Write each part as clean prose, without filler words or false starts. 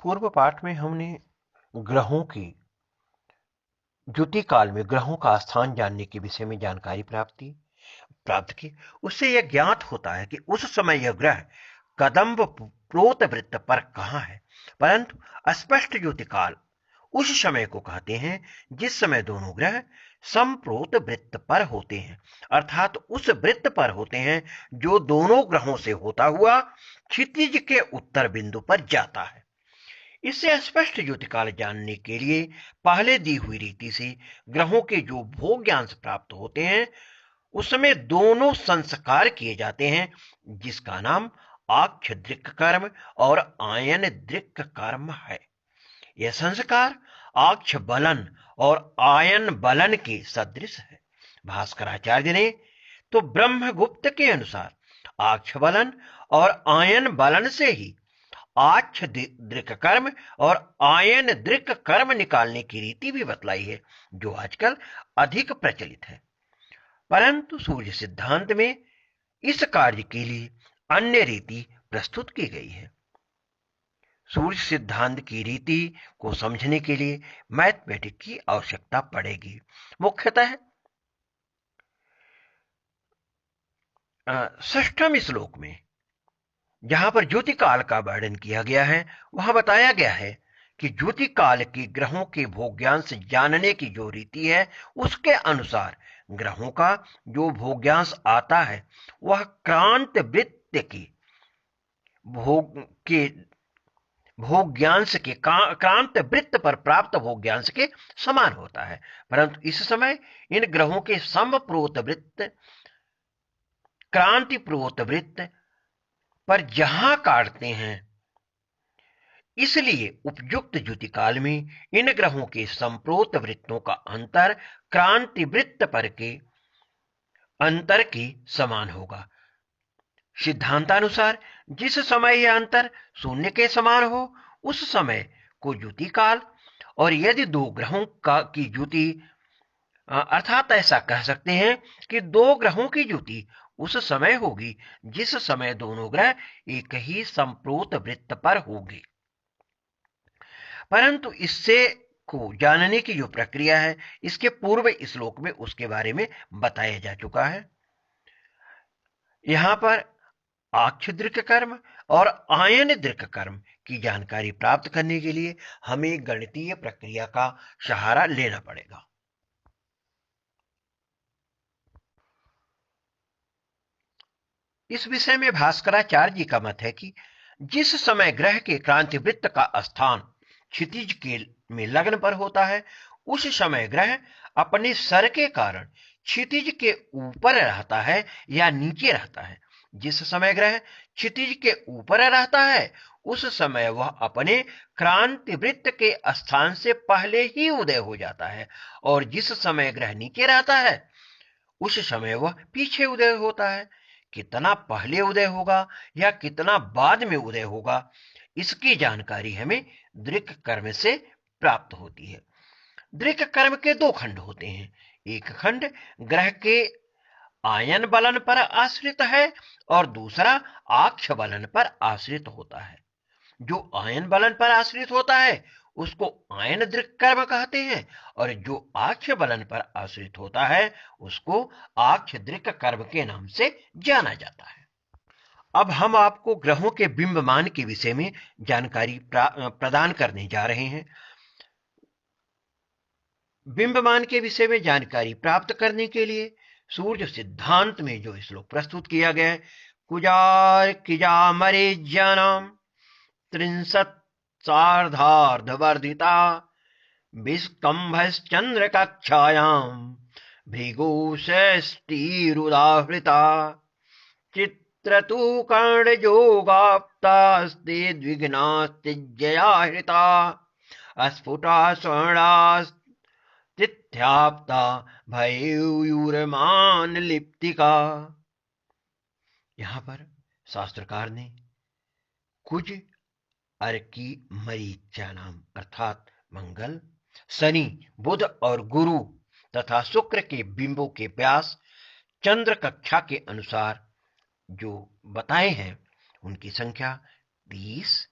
पूर्व पाठ में हमने ग्रहों की ज्योति काल में ग्रहों का स्थान जानने के विषय में जानकारी प्राप्त की। उससे यह ज्ञात होता है कि उस समय यह ग्रह कदम्ब प्रोत वृत्त पर कहाँ है, परंतु अस्पष्ट ज्योति काल उस समय को कहते हैं जिस समय दोनों ग्रह समप्रोत वृत्त पर होते हैं, अर्थात उस वृत्त पर होते हैं जो दोनों ग्रहों से होता हुआ क्षितिज के उत्तर बिंदु पर जाता है। इससे स्पष्ट ज्योतिकाल जानने के लिए पहले दी हुई रीति से ग्रहों के जो भोग्यांश प्राप्त होते हैं उसमें दोनों संस्कार किए जाते हैं, जिसका नाम आक्ष दृक् कर्म और आयन दृक् कर्म है। यह संस्कार आक्ष बलन और आयन बलन के सदृश है। भास्कराचार्य ने तो ब्रह्मगुप्त के अनुसार आक्ष बलन और आयन बलन से ही आक्ष दृक् कर्म और आयन दृक् कर्म निकालने की रीति भी बतलाई है, जो आजकल अधिक प्रचलित है। परंतु सूर्य सिद्धांत में इस कार्य के लिए अन्य रीति प्रस्तुत की गई है। सूर्य सिद्धांत की रीति को समझने के लिए मैथमेटिक की आवश्यकता पड़ेगी। मुख्यतः षष्ठम श्लोक में जहां पर ज्योति काल का वर्णन किया गया है वहां बताया गया है कि ज्योति काल के ग्रहों के भोग्यांश जानने की जो रीति है उसके अनुसार ग्रहों का जो भोग्यांश आता है वह क्रांत वृत्त की भोग्यांश के क्रांत वृत्त पर प्राप्त भोग्यांश के समान होता है। परंतु इस समय इन ग्रहों के समप्रोत वृत्त क्रांति प्रोत वृत्त पर जहां काटते हैं, इसलिए उपयुक्त ज्योति काल में इन ग्रहों के संप्रोत वृत्तों का अंतर क्रांति वृत्त पर के अंतर के समान होगा। सिद्धांतानुसार जिस समय यह अंतर शून्य के समान हो उस समय को ज्योति काल, और यदि दो ग्रहों की ज्योति अर्थात ऐसा कह सकते हैं कि दो ग्रहों की ज्योति उस समय होगी जिस समय दोनों ग्रह एक ही संप्रोत वृत्त पर होंगे। परंतु इससे को जानने की जो प्रक्रिया है इसके पूर्व श्लोक में उसके बारे में बताया जा चुका है। यहां पर आक्ष दृक् कर्म और आयन दृक् कर्म की जानकारी प्राप्त करने के लिए हमें गणितीय प्रक्रिया का सहारा लेना पड़ेगा। इस विषय में भास्कराचार्य जी का मत है कि जिस समय ग्रह के क्रांति वृत्त का स्थान क्षितिज के में लग्न पर होता है उस समय ग्रह अपने सर के कारण क्षितिज के ऊपर रहता है या नीचे रहता है। जिस समय ग्रह क्षितिज के ऊपर रहता है उस समय वह अपने क्रांति वृत्त के स्थान से पहले ही उदय हो जाता है, और जिस समय ग्रह नीचे रहता है उस समय वह पीछे उदय होता है। कितना पहले उदय होगा या कितना बाद में उदय होगा इसकी जानकारी हमें दृक् कर्म से प्राप्त होती है। दृक् कर्म के दो खंड होते हैं। एक खंड ग्रह के आयन बलन पर आश्रित है और दूसरा आक्ष बलन पर आश्रित होता है। जो आयन बलन पर आश्रित होता है उसको आयन दृक् कर्म कहते हैं, और जो आक्ष बलन पर आश्रित होता है उसको आक्ष दृक् कर्म के नाम से जाना जाता है। अब हम आपको ग्रहों के बिंबमान के विषय में जानकारी प्रदान करने जा रहे हैं। बिंबमान के विषय में जानकारी प्राप्त करने के लिए सूर्य सिद्धांत में जो श्लोक प्रस्तुत किया गया है, कुजार किजा मरे ज्ञानम त्रिंशत् सार्धार्धवर्धिता विस्कंभश्चंद्र कक्षायाम भृगुषष्टिरुदाहृता चित्रतु कर्णयोगाप्तास्ते द्विघ्नास्तिज्यया हृता अस्फुटा स्वर्णास्तिथ्याप्ता भयूरमान लिप्तिका। यहां पर शास्त्रकार ने कुज अर्की मरीचा नाम अर्थात मंगल, शनि, बुध और गुरु तथा शुक्र के बिंबों के व्यास चंद्र कक्षा के अनुसार जो बताए हैं उनकी संख्या 30,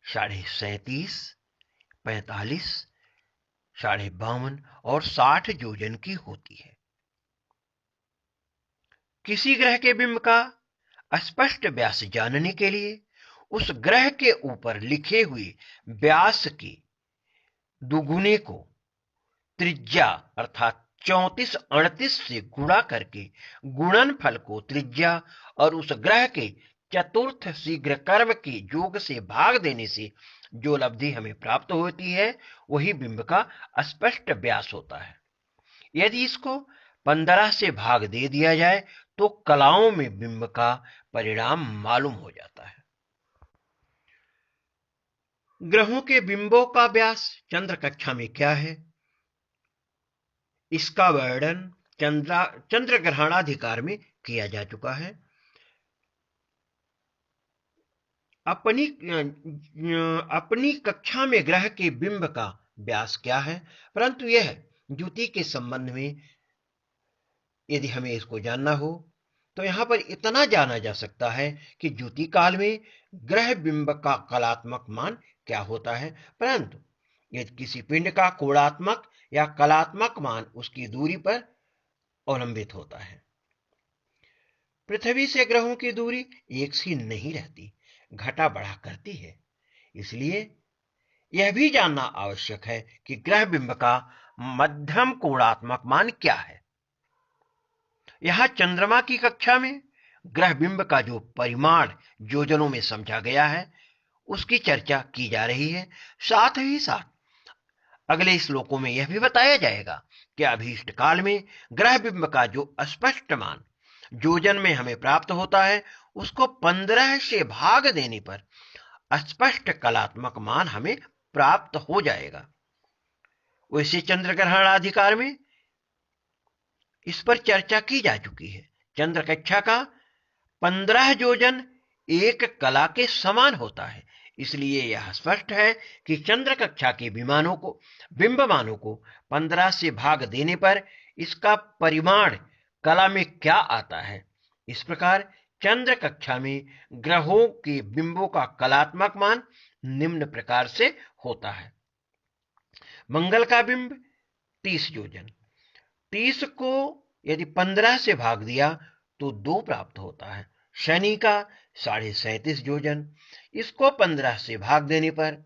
37.5, 45, 52.5 और 60 योजन की होती है। किसी ग्रह के बिंब का स्पष्ट व्यास जानने के लिए उस ग्रह के ऊपर लिखे हुए व्यास के दुगुने को त्रिज्या अर्थात 34-38 से गुणा करके गुणनफल को त्रिज्या और उस ग्रह के चतुर्थ शीघ्र कर्म के योग से भाग देने से जो लब्धि हमें प्राप्त होती है वही बिंब का स्पष्ट व्यास होता है। यदि इसको 15 से भाग दे दिया जाए तो कलाओं में बिंब का परिणाम मालूम हो जाता है। ग्रहों के बिंबों का व्यास चंद्र कक्षा में क्या है, इसका वर्णन चंद्र ग्रहणाधिकार में किया जा चुका है। अपनी कक्षा में ग्रह के बिंब का व्यास क्या है, परंतु यह ज्योति के संबंध में यदि हमें इसको जानना हो तो यहां पर इतना जाना जा सकता है कि ज्योति काल में ग्रह बिंब का कलात्मक मान क्या होता है, परंतु यदि किसी पिंड का कोणात्मक या कलात्मक मान उसकी दूरी पर अवलंबित होता है। पृथ्वी से ग्रहों की दूरी एक सी नहीं रहती, घटा बढ़ा करती है। इसलिए यह भी जानना आवश्यक है कि ग्रह बिंब का मध्यम कोणात्मक मान क्या है। यहां चंद्रमा की कक्षा में ग्रह बिंब का जो परिमाण योजनों में समझा गया है उसकी चर्चा की जा रही है। साथ ही साथ अगले श्लोकों में यह भी बताया जाएगा कि अभीष्ट काल में ग्रह बिंब का जो स्पष्ट मान योजन में हमें प्राप्त होता है उसको 15 से भाग देने पर स्पष्ट कलात्मक मान हमें प्राप्त हो जाएगा। वैसे चंद्र ग्रहणाधिकार में इस पर चर्चा की जा चुकी है। चंद्र कक्षा का 15 योजन एक कला के समान होता है, इसलिए यह स्पष्ट है कि चंद्र कक्षा के बिंबमानों को 15 से भाग देने पर इसका परिमाण कला में क्या आता है। इस प्रकार चंद्र कक्षा में ग्रहों के बिंबों का कलात्मक मान निम्न प्रकार से होता है। मंगल का बिंब 30 योजन, 30 को यदि 15 से भाग दिया तो 2 प्राप्त होता है। शनि का 37.5 योजन, इसको 15 से भाग देने पर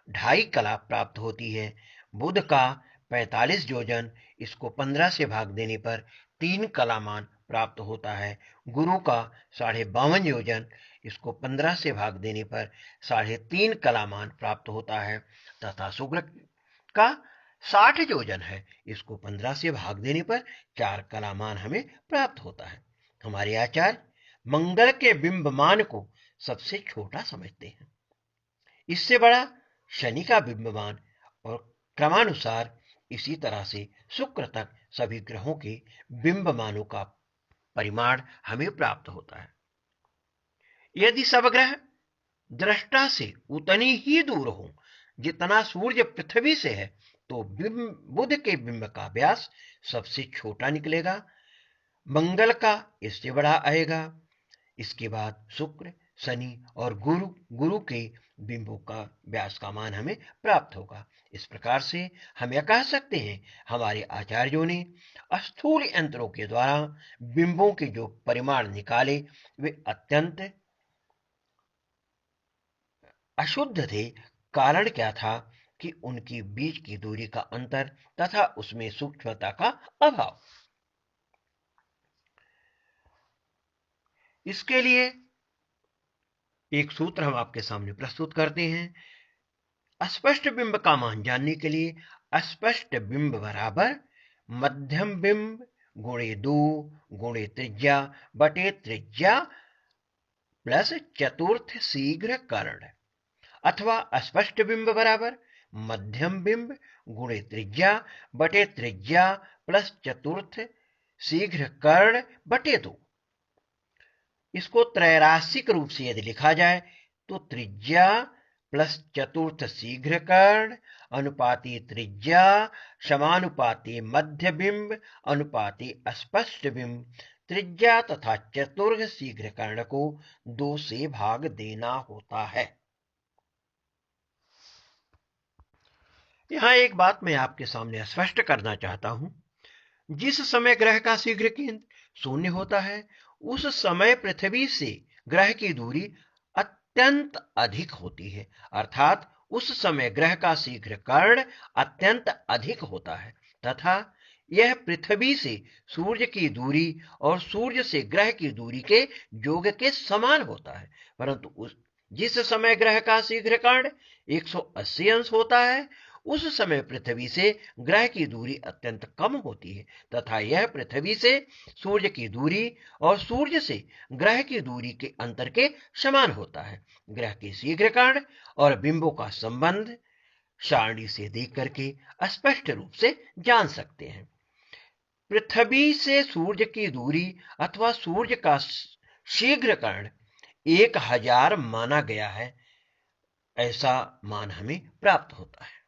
2.5 कला प्राप्त होती है। बुध का 45 योजन, इसको 15 से भाग देने पर 3 कला मान प्राप्त होता है। गुरु का 52.5 योजन, इसको 15 से भाग देने पर 3.5 कला मान प्राप्त होता है। तथा शुक्र का 60 योजन है, इसको 15 से भाग देने पर 4 कला मान हमें प्राप्त होता है। हमारे आचार्य मंगल के बिंब मान को सबसे छोटा समझते हैं। इससे बड़ा शनि का बिंबमान और क्रमानुसार इसी तरह से शुक्र तक सभी ग्रहों के बिंबमानों का परिमाण हमें प्राप्त होता है। यदि सब ग्रह दृष्टा से उतनी ही दूर हो जितना सूर्य पृथ्वी से है तो बुध के बिंब का व्यास सबसे छोटा निकलेगा, मंगल का इससे बड़ा आएगा, इसके बाद शुक्र, शनि और गुरु के बिंबों का व्यास का मान हमें प्राप्त होगा। इस प्रकार से हम यह कह सकते हैं हमारे आचार्यों ने स्थूल यंत्रों के द्वारा बिंबों के जो परिमाण निकाले वे अत्यंत अशुद्ध थे। कारण क्या था कि उनकी बीच की दूरी का अंतर तथा उसमें सूक्ष्मता का अभाव। इसके लिए एक सूत्र हम आपके सामने प्रस्तुत करते हैं। स्पष्ट बिंब का मान जानने के लिए स्पष्ट बिंब बराबर मध्यम बिंब गुणे 2 गुणे त्रिज्या बटे त्रिज्या प्लस चतुर्थ शीघ्र कर्ण, अथवा स्पष्ट बिंब बराबर मध्यम बिंब गुणे त्रिज्या बटे त्रिज्या प्लस चतुर्थ शीघ्र कर्ण बटे 2। इसको त्रैराशिक रूप से यदि लिखा जाए तो त्रिज्या प्लस चतुर्थ शीघ्र कर्ण अनुपाति त्रिज्या समानुपाति मध्य बिंब अनुपाति स्पष्ट बिंब, त्रिज्या तथा चतुर्थ शीघ्र कर्ण को 2 से भाग देना होता है। यहाँ एक बात मैं आपके सामने स्पष्ट करना चाहता हूं। जिस समय ग्रह का शीघ्र केंद्र शून्य होता है, उस समय पृथ्वी से ग्रह की दूरी अत्यंत अधिक होती है। अर्थात उस समय ग्रह का शीघ्र कर्ण अत्यंत अधिक होता है तथा यह पृथ्वी से सूर्य की दूरी और सूर्य से ग्रह की दूरी के योग के समान होता है। परंतु जिस समय ग्रह का शीघ्र कर्ण 180 अंश होता है, उस समय पृथ्वी से ग्रह की दूरी अत्यंत कम होती है तथा यह पृथ्वी से सूर्य की दूरी और सूर्य से ग्रह की दूरी के अंतर के समान होता है। ग्रह के शीघ्रकर्ण और बिंबों का संबंध सारणी से देख करके स्पष्ट रूप से जान सकते हैं। पृथ्वी से सूर्य की दूरी अथवा सूर्य का शीघ्रकर्ण 1000 माना गया है, ऐसा मान हमें प्राप्त होता है।